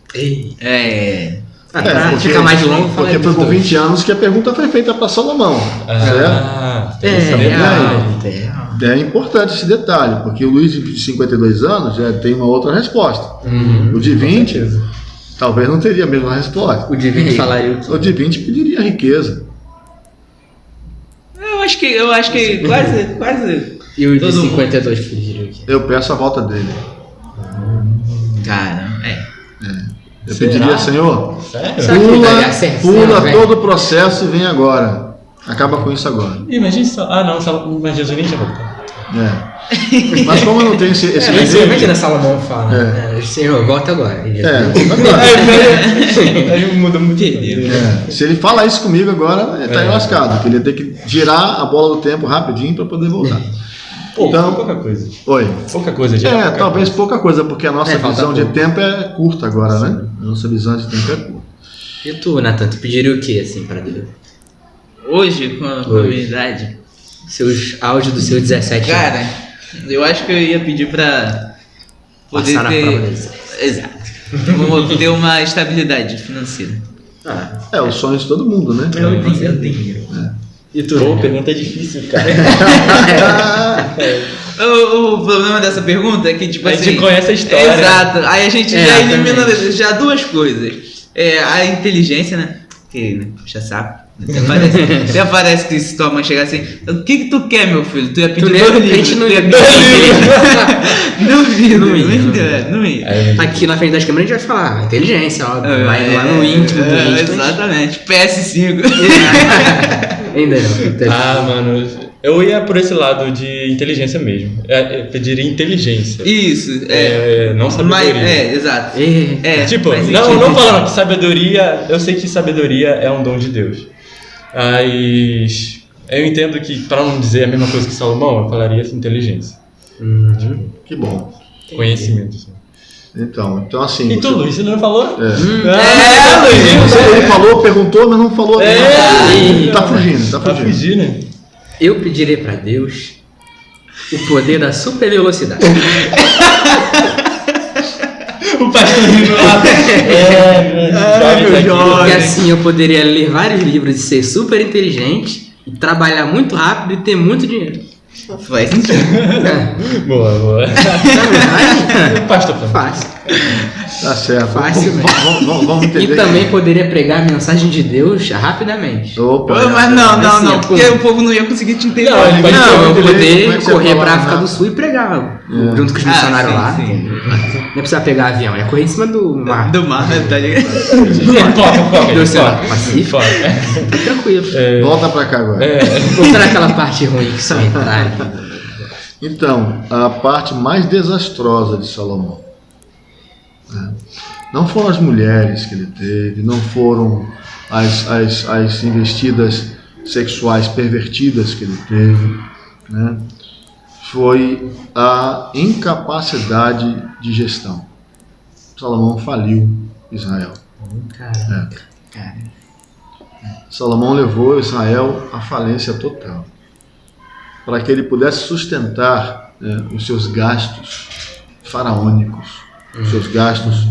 Fica mais longo. Porque foi com 20 anos que a pergunta foi feita para Salomão. É importante esse detalhe, porque o Luiz de 52 anos já tem uma outra resposta. O de 20 talvez não teria a mesma resposta. O de 20 falaria o quê? O de 20 pediria riqueza. Eu acho que quase. E o de 52 pediria o quê? Eu peço a volta dele. Cara, Eu pediria, Senhor, pula todo o processo e vem agora. Acaba com isso agora. Imagina só. Mas Jesus nem já voltou. Mas como eu não tenho esse desejo... Imagina Salomão fala, Senhor, volta agora. Aí muda muito. Se ele fala isso comigo agora, ele tá enlascado, porque ele ia ter que girar a bola do tempo rapidinho para poder voltar. Então, pouca coisa. Oi. Pouca coisa, talvez pouca coisa, porque a nossa visão de tempo é curta agora, né? A nossa visão de tempo é curta. E tu, Nathan, tu pediria o que, assim, pra Deus? Hoje, com a comunidade? Seus áudios dos seus 17 anos. Cara, eu acho que eu ia pedir pra poder passar ter... na prova deles. Exato. Vamos ter uma estabilidade financeira. É o sonho de todo mundo, né? Eu tenho. E tu? Pô, pergunta difícil, cara. O problema dessa pergunta é que, tipo A assim... gente conhece a história. Exato. Aí a gente já elimina também. já duas coisas. A inteligência, né? Que, né, puxa saco. Até parece que se tua mãe chegar assim, o que tu quer, meu filho? Tu ia pedir Tu dois nem- a livros. gente não tu ia ia pedir Duvido, Não ia, não ia. Aqui na frente das câmeras a gente vai falar inteligência, óbvio, mas lá no íntimo do íntimo. Exatamente. PS5. Ainda não. Ah, mano, eu ia por esse lado de inteligência mesmo. Eu pediria inteligência. Isso, não sabedoria. Mas, exato. Tipo, faz não sentido. falando que sabedoria, eu sei que sabedoria é um dom de Deus. Mas eu entendo que, para não dizer a mesma coisa que Salomão, eu falaria assim, inteligência. Que bom. Conhecimento. Assim. Então assim... E tu, você- Luiz, você não falou? Luiz. Ele falou, perguntou, mas não falou. É. Tá fugindo, tá Tá fugindo. fugindo? Eu pedirei pra Deus o poder da super velocidade. O pastor rindo lá. meu Jorge. Porque assim eu poderia ler vários livros e ser super inteligente, e trabalhar muito rápido e ter muito dinheiro. Faz sentido. Boa. O pastor falou. Fácil. Tá certo. Fácil, né? Vamos entender. E também poderia pregar a mensagem de Deus rapidamente. Opa, Mas não, assim, porque o povo não ia conseguir te entender. Não, ele vai Não, eu como é poder que você correr fala, pra África né? do Sul e pregar junto com os missionários lá. Não precisa pegar avião, é correr em cima do mar. Do mar, tá ligado? Foca. Do Oceano Pacífico. Foca. Tá tranquilo. Volta pra cá agora. Voltar aquela parte ruim que só entrar. Então, a parte mais desastrosa de Salomão, né? Não foram as mulheres que ele teve, não foram as investidas sexuais pervertidas que ele teve, né? Foi a incapacidade de gestão. Salomão faliu Israel. Caraca. Salomão levou Israel à falência total. Para que ele pudesse sustentar os seus gastos faraônicos, os seus gastos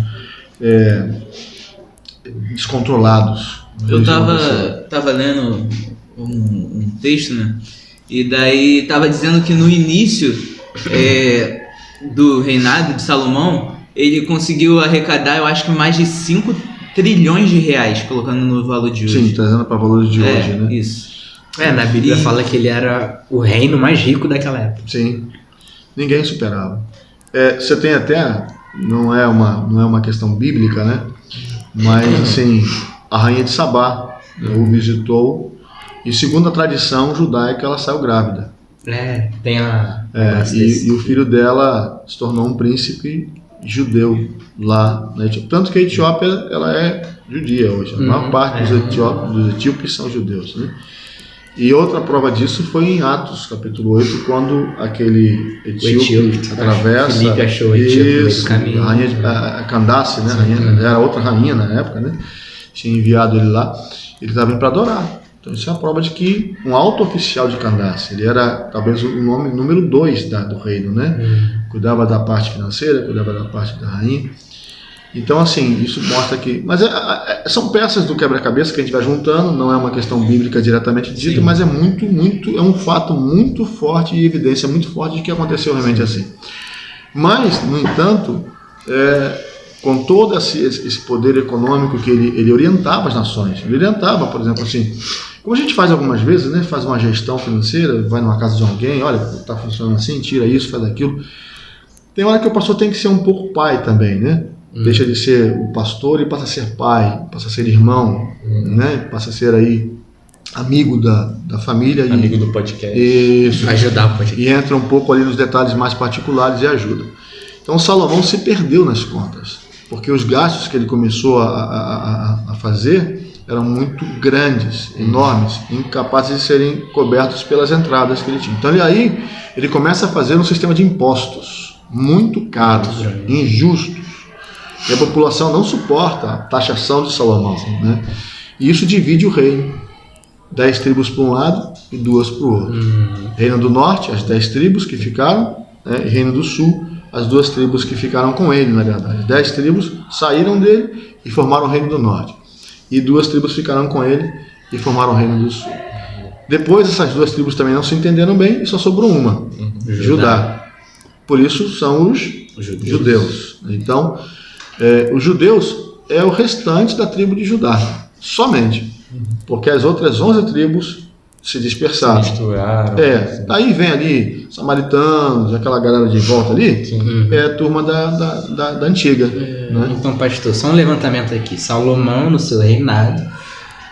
descontrolados. Eu tava lendo um texto, né? E daí tava dizendo que no início do reinado de Salomão, ele conseguiu arrecadar, eu acho que mais de 5 trilhões de reais, colocando no valor de hoje. Sim, trazendo para valores de hoje, né? Isso. Na Bíblia fala que ele era o reino mais rico daquela época. Sim, ninguém superava. Você tem até, não é uma questão bíblica, né? Mas assim, a rainha de Sabá o visitou e segundo a tradição judaica ela saiu grávida. Tem a... E o filho dela se tornou um príncipe judeu lá na Etiópia. Tanto que a Etiópia ela é judia hoje. A maior parte dos etíopes são judeus, né? E outra prova disso foi em Atos, capítulo 8, quando aquele etíope atravessa. Filipe achou o etíope no meio do caminho. A Candace, né? Era outra rainha na época, né? Tinha enviado ele lá. Ele estava vindo para adorar. Então isso é a prova de que um alto oficial de Candace, ele era talvez o nome número 2 do reino, né? Cuidava da parte financeira, cuidava da parte da rainha. Então, assim, isso mostra que... Mas são peças do quebra-cabeça que a gente vai juntando, não é uma questão bíblica diretamente dita, mas é um fato muito forte e evidência muito forte de que aconteceu realmente assim. Mas, no entanto, com todo esse poder econômico que ele orientava as nações, ele orientava, por exemplo, assim, como a gente faz algumas vezes, né, faz uma gestão financeira, vai numa casa de alguém, olha, está funcionando assim, tira isso, faz aquilo. Tem hora que o pastor tem que ser um pouco pai também, né? Deixa de ser o pastor e passa a ser pai, passa a ser irmão, né? Passa a ser aí amigo da família. Amigo do podcast. Isso. Ajudar o podcast. E entra um pouco ali nos detalhes mais particulares e ajuda. Então Salomão se perdeu nas contas, porque os gastos que ele começou a fazer eram muito grandes, enormes, incapazes de serem cobertos pelas entradas que ele tinha. Então ele começa a fazer um sistema de impostos muito caros, injustos. E a população não suporta a taxação de Salomão, né? E isso divide o reino. 10 tribos para um lado e 2 para o outro. Reino do norte, as 10 tribos que ficaram, né? E reino do sul, as 2 tribos que ficaram com ele, na verdade. 10 tribos saíram dele e formaram o reino do norte. E 2 tribos ficaram com ele e formaram o reino do sul. Depois essas duas tribos também não se entenderam bem e só sobrou uma, Judá. Por isso são os judeus. Então, os judeus é o restante da tribo de Judá, somente. Porque as outras 11 tribos se dispersaram. Se misturaram. Aí vem ali samaritanos, aquela galera de volta ali, é a turma da antiga. Né? Então, pastor, só um levantamento aqui. Salomão, no seu reinado,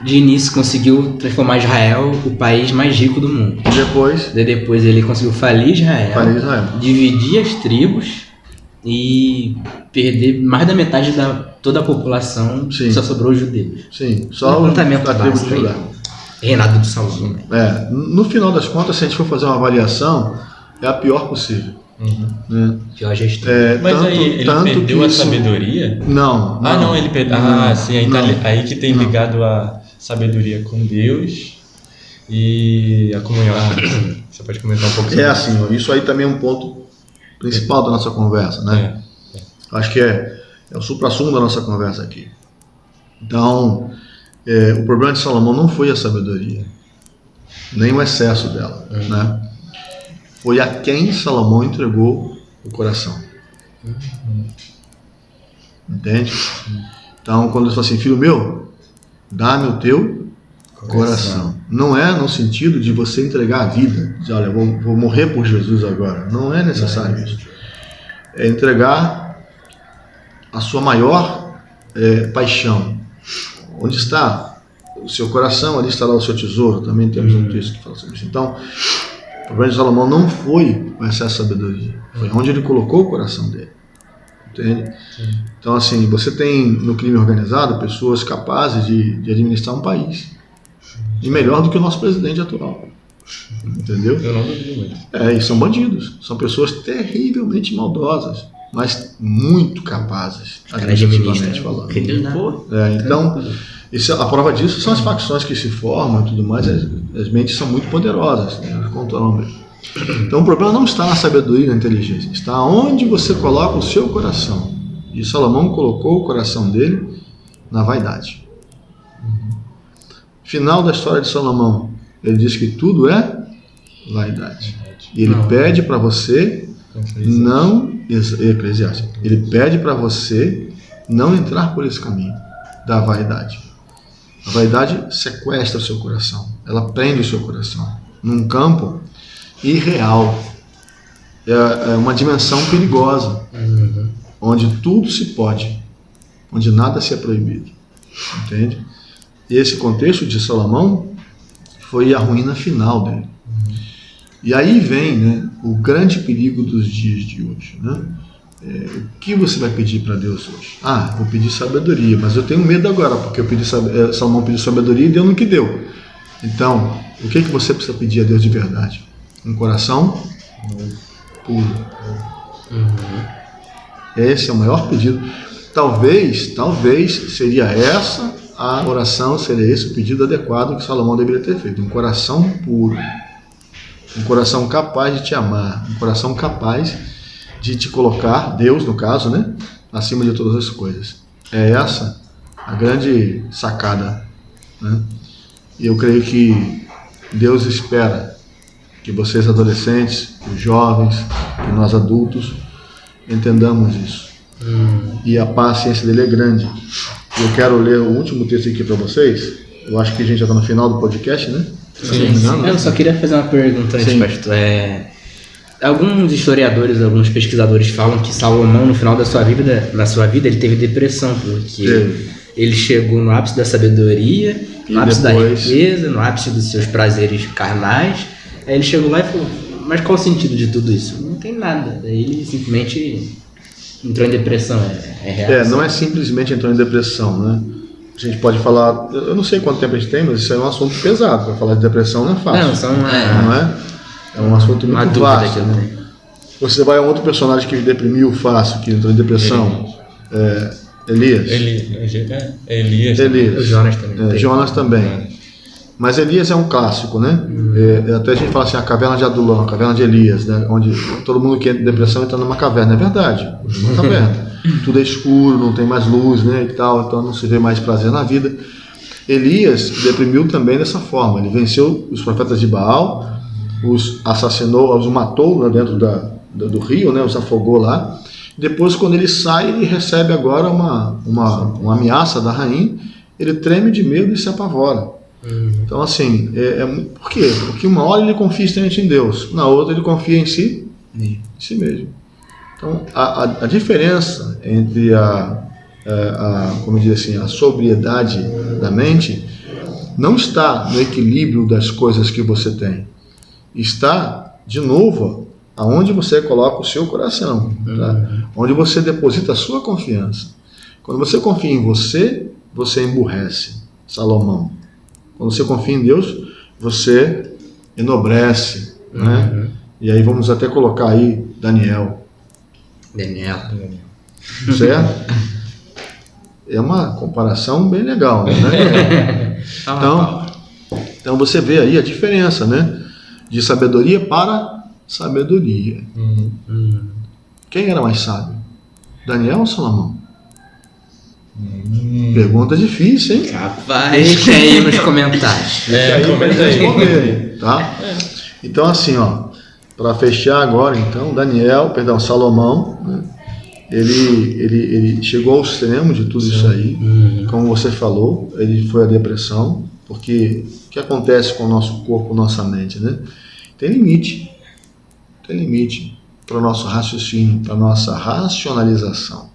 de início conseguiu transformar Israel o país mais rico do mundo. Depois ele conseguiu falir Israel, dividir as tribos e perder mais da metade toda a população. Sim. Só sobrou os judeus. Sim, só levantamento da tribo de Judá. Reinado do Salomão. No final das contas, se a gente for fazer uma avaliação, é a pior possível. Né? Pior gestão. Mas aí ele perdeu a sabedoria? Não. Ele perdeu. Sim, aí que tem ligado a sabedoria com Deus e a comunhão. Você pode comentar um pouco sobre isso? Isso aí também é um ponto principal da nossa conversa, né? Acho que é o suprassumo da nossa conversa aqui. Então, o problema de Salomão não foi a sabedoria, nem o excesso dela, né? Foi a quem Salomão entregou o coração. Entende? Então, quando ele fala assim, filho meu, dá-me o teu coração. Não é no sentido de você entregar a vida, dizer, olha, vou morrer por Jesus agora. Não é necessário isso. É entregar a sua maior paixão. Onde está o seu coração, ali estará o seu tesouro. Também temos um texto que fala sobre isso. Então, o problema de Salomão não foi o excesso de sabedoria, foi onde ele colocou o coração dele. Entende? Então, assim, você tem no crime organizado pessoas capazes de administrar um país. E melhor do que o nosso presidente atual. Entendeu? Eu não duvido muito. E são bandidos. São pessoas terrivelmente maldosas, mas muito capazes, administrativamente falando. Então, a prova disso são as facções que se formam e tudo mais. As mentes são muito poderosas, né? Controlam mesmo. Então o problema não está na sabedoria e na inteligência, está onde você coloca o seu coração. E Salomão colocou o coração dele na vaidade. Final da história de Salomão, ele diz que tudo é vaidade. E ele pede para você Eclesiastes, ele pede para você não entrar por esse caminho da vaidade. A vaidade sequestra o seu coração, ela prende o seu coração num campo irreal, é uma dimensão perigosa, onde tudo se pode, onde nada se é proibido, entende? E esse contexto de Salomão foi a ruína final dele. E aí vem, né, o grande perigo dos dias de hoje, né? O que você vai pedir para Deus hoje? Vou pedir sabedoria, mas eu tenho medo agora, porque Salomão pediu sabedoria e Deus não que deu. Então, o que você precisa pedir a Deus de verdade? Um coração puro. Esse é o maior pedido. Talvez seria essa a oração, seria esse o pedido adequado que Salomão deveria ter feito. Um coração puro. Um coração capaz de te amar. Um coração capaz de te colocar, Deus no caso, né, acima de todas as coisas. É essa a grande sacada, né? E eu creio que Deus espera que vocês adolescentes, os jovens, que nós adultos entendamos isso. E a paciência dele é grande. Eu quero ler o último texto aqui para vocês. Eu acho que a gente já está no final do podcast, né? Sim. Eu só queria fazer uma pergunta antes, pastor. Alguns historiadores, alguns pesquisadores falam que Salomão, no final da sua vida, ele teve depressão, porque ele chegou no ápice da sabedoria, no ápice da riqueza, no ápice dos seus prazeres carnais. Aí ele chegou lá e falou, mas qual o sentido de tudo isso? Não tem nada. Aí ele simplesmente entrou em depressão. Não é simplesmente entrou em depressão, né? A gente pode falar, eu não sei quanto tempo a gente tem, mas isso é um assunto pesado. Para falar de depressão não é fácil. Não é? É um assunto muito vasto. Né? Você vai a um outro personagem que deprimiu fácil, que entrou em depressão. Elias. O Jonas também. Jonas também. Mas Elias é um clássico, né? Até a gente fala assim, a caverna de Adulão, a caverna de Elias, né? Onde todo mundo que entra em depressão entra numa caverna. É verdade, uma caverna. Tudo é escuro, não tem mais luz, né? E tal, então não se vê mais prazer na vida. Elias deprimiu também dessa forma. Ele venceu os profetas de Baal, os assassinou, os matou lá dentro do rio, né? Os afogou lá. Depois, quando ele sai, ele recebe agora uma ameaça da rainha. Ele treme de medo e se apavora. Então, assim, por quê? Porque uma hora ele confia extremamente em Deus, na outra ele confia em si mesmo. Então, a diferença entre como dizer assim, a sobriedade da mente não está no equilíbrio das coisas que você tem. Está, de novo, aonde você coloca o seu coração, tá? Onde você deposita a sua confiança. Quando você confia em você, você emburrece. Salomão. Quando você confia em Deus, você enobrece, né? E aí vamos até colocar aí Daniel. Certo? É uma comparação bem legal, né? Então você vê aí a diferença, né? De sabedoria para sabedoria. Quem era mais sábio? Daniel ou Salomão? Pergunta difícil, hein? Rapaz. Deixa aí nos comentários. Comenta aí. Responder, tá? Então assim, ó, para fechar agora, então, Salomão, né? Ele chegou ao extremo de tudo isso aí, como você falou, ele foi à depressão, porque o que acontece com o nosso corpo, nossa mente, né? Tem limite para o nosso raciocínio, para a nossa racionalização.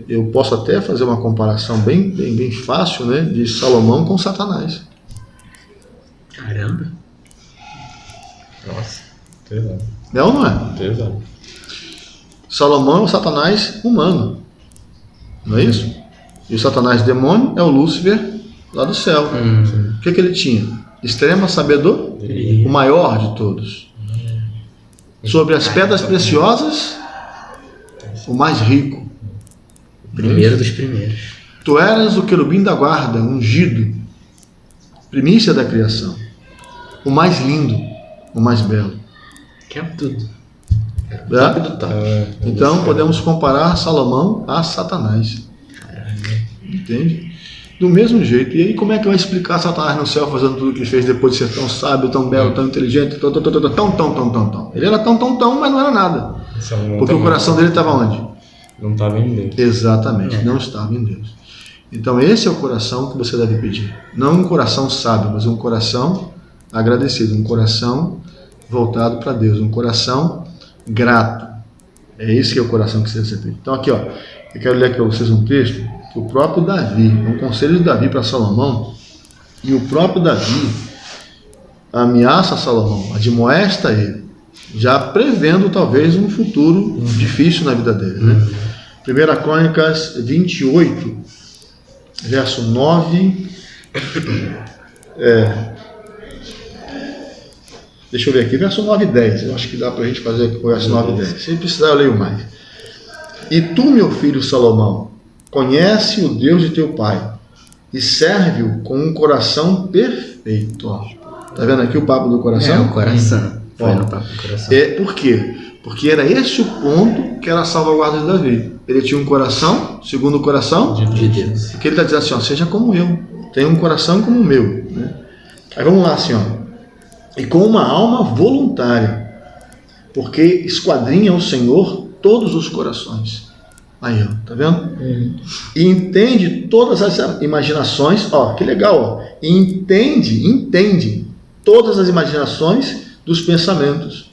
Eu posso até fazer uma comparação bem fácil, né, de Salomão com Satanás. Caramba. Nossa, pesado. É ou não é? Pesado. Salomão é o Satanás humano, não é isso? E o Satanás demônio é o Lúcifer lá do céu. O que ele tinha? Extrema sabedoria, o maior de todos. Sobre as pedras preciosas, o mais rico. Primeiro dos primeiros. Tu eras o querubim da guarda, ungido, primícia da criação, o mais lindo, o mais belo. Que é tudo. Top do top. Então podemos comparar Salomão a Satanás. Entende? Do mesmo jeito. E aí como é que vai explicar Satanás no céu fazendo tudo o que fez depois de ser tão sábio, tão belo, tão inteligente, tão. Ele era tão, mas não era nada. Porque o coração dele estava onde? Não estava em Deus. Exatamente, não estava em Deus. Então esse é o coração que você deve pedir. Não um coração sábio, mas um coração agradecido, um coração voltado para Deus, um coração grato. É esse que é o coração que você deve pedir. Então aqui, ó, eu quero ler aqui para vocês um texto que o próprio Davi, um conselho de Davi para Salomão, e o próprio Davi ameaça Salomão, admoesta ele, já prevendo talvez um futuro difícil na vida dele, né? 1 Crônicas 28, verso 9. Deixa eu ver aqui, verso 9 e 10. Eu acho que dá para a gente fazer aqui o verso 9 e 10. Se precisar, eu leio mais. E tu, meu filho Salomão, conhece o Deus de teu pai e serve-o com um coração perfeito. Está vendo aqui o papo do coração? O coração. Foi no papo do coração. Por quê? Porque era esse o ponto que era a salvaguarda de Davi. Ele tinha um coração, segundo o coração de Deus. Porque ele está dizendo assim, ó, seja como eu, tenha um coração como o meu, né? Aí vamos lá assim, ó. E com uma alma voluntária, porque esquadrinha o Senhor todos os corações. Aí, ó, tá vendo? E entende todas as imaginações, ó, que legal, ó. E entende todas as imaginações dos pensamentos.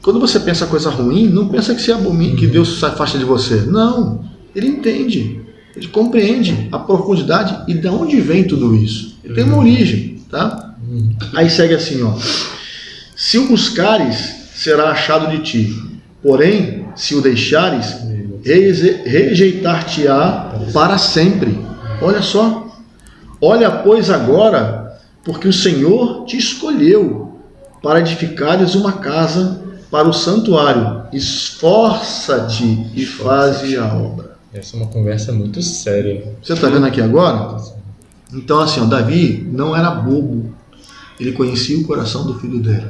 Quando você pensa coisa ruim, não pensa que se abomina, que Deus se afasta de você. Não, ele entende, ele compreende a profundidade e de onde vem tudo isso. Ele tem uma origem, tá? Aí segue assim, ó. Se o buscares, será achado de ti. Porém, se o deixares, rejeitar-te-á para sempre. Olha só. Olha, pois, agora, porque o Senhor te escolheu para edificares uma casa para o santuário. Esforça-te e faze a obra. Essa é uma conversa muito séria. Você está vendo aqui agora? Então, assim, ó, Davi não era bobo. Ele conhecia o coração do filho dele.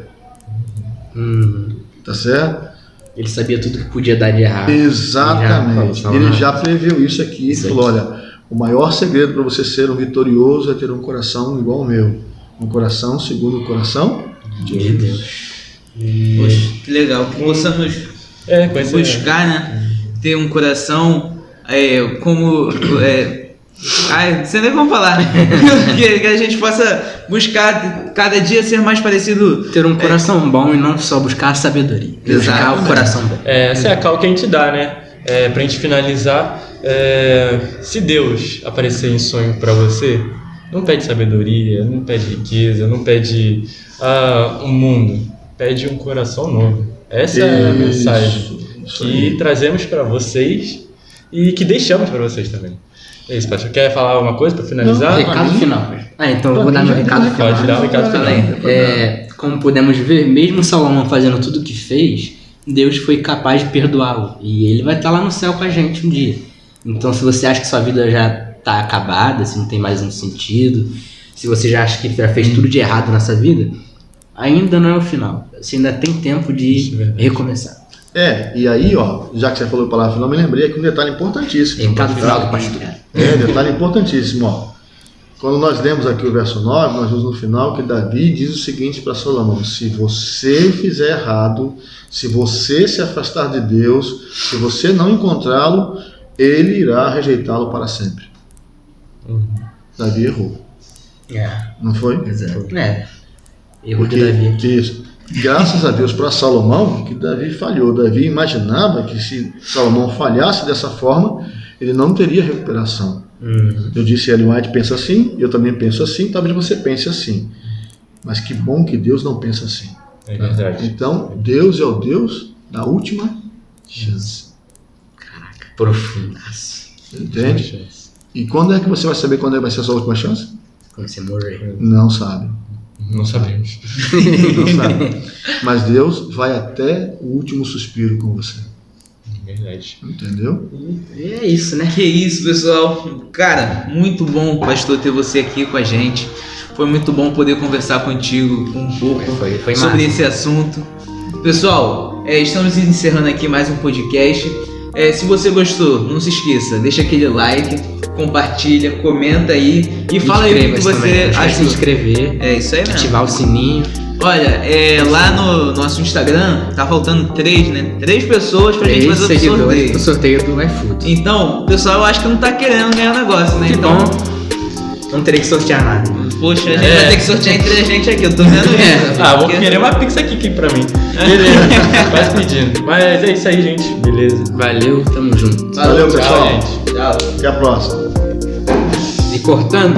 Tá certo? Ele sabia tudo que podia dar de errado. Exatamente. Ele já previu isso aqui. Ele falou, olha, O maior segredo para você ser um vitorioso é ter um coração igual ao meu. Um coração segundo o coração De Deus. Poxa, que legal. Que possamos buscar, né? Ter um coração como... não sei nem como falar. que a gente possa buscar cada dia ser mais parecido. Ter um coração bom e não só buscar a sabedoria. Buscar o coração bom. Essa é a cal que a gente dá, né? Pra gente finalizar, se Deus aparecer em sonho pra você, não pede sabedoria, não pede riqueza, não pede um mundo, pede um coração novo. Essa é a mensagem que trazemos pra vocês e que deixamos pra vocês também. É isso, pastor. Quer falar alguma coisa pra finalizar? Recado final. Então eu vou dar meu recado final. Pode dar o recado final. Como podemos ver, mesmo Salomão fazendo tudo o que fez, Deus foi capaz de perdoá-lo. E ele vai estar lá no céu com a gente um dia. Então, se você acha que sua vida já está acabada, se não tem mais um sentido, se você já acha que já fez tudo de errado nessa vida, ainda não é o final. Você ainda tem tempo de recomeçar. E aí, já que você falou a palavra final, me lembrei aqui um detalhe importantíssimo. Recado final do pastor. Detalhe importantíssimo, Quando nós lemos aqui o verso 9, nós vemos no final que Davi diz o seguinte para Salomão: se você fizer errado, se você se afastar de Deus, se você não encontrá-lo, ele irá rejeitá-lo para sempre. Davi errou. Não foi? Exato. Erro de Davi. Isso. Graças a Deus para Salomão que Davi falhou. Davi imaginava que se Salomão falhasse dessa forma, ele não teria recuperação. Eu disse, Ellen White pensa assim, eu também penso assim, talvez você pense assim. Mas que bom que Deus não pensa assim. É verdade. Então, Deus é o Deus da última chance. Caraca, profundaço. Entende? E quando é que você vai saber quando vai ser a sua última chance? Quando você morrer. Não sabe. Não sabemos. Não sabe. Mas Deus vai até o último suspiro com você. Verdade. Entendeu? E é isso, né? Que isso, pessoal. Cara, muito bom, pastor, ter você aqui com a gente. Foi muito bom poder conversar contigo um pouco Foi sobre massa. esse assunto. Pessoal, estamos encerrando aqui mais um podcast. Se você gostou, não se esqueça, deixa aquele like, compartilha, comenta aí e fala aí o que você achou. Se achou. inscrever, É isso aí mesmo. ativar o sininho. Olha, lá no nosso Instagram tá faltando 3, né? 3 pessoas pra gente 3 fazer o seguidores sorteio. pro sorteio do iFood. Então, o pessoal eu acho que não tá querendo ganhar o negócio, né? Que Então, bom. Não terei que sortear nada. poxa, a gente vai ter que sortear entre a gente aqui, eu tô vendo isso. Vou Porque- querer uma pix aqui pra mim. Beleza, faz pedindo. Mas é isso aí, gente. Beleza. Valeu, tamo junto. Valeu, Tchau, pessoal. gente. Tchau. Até a próxima. E cortando.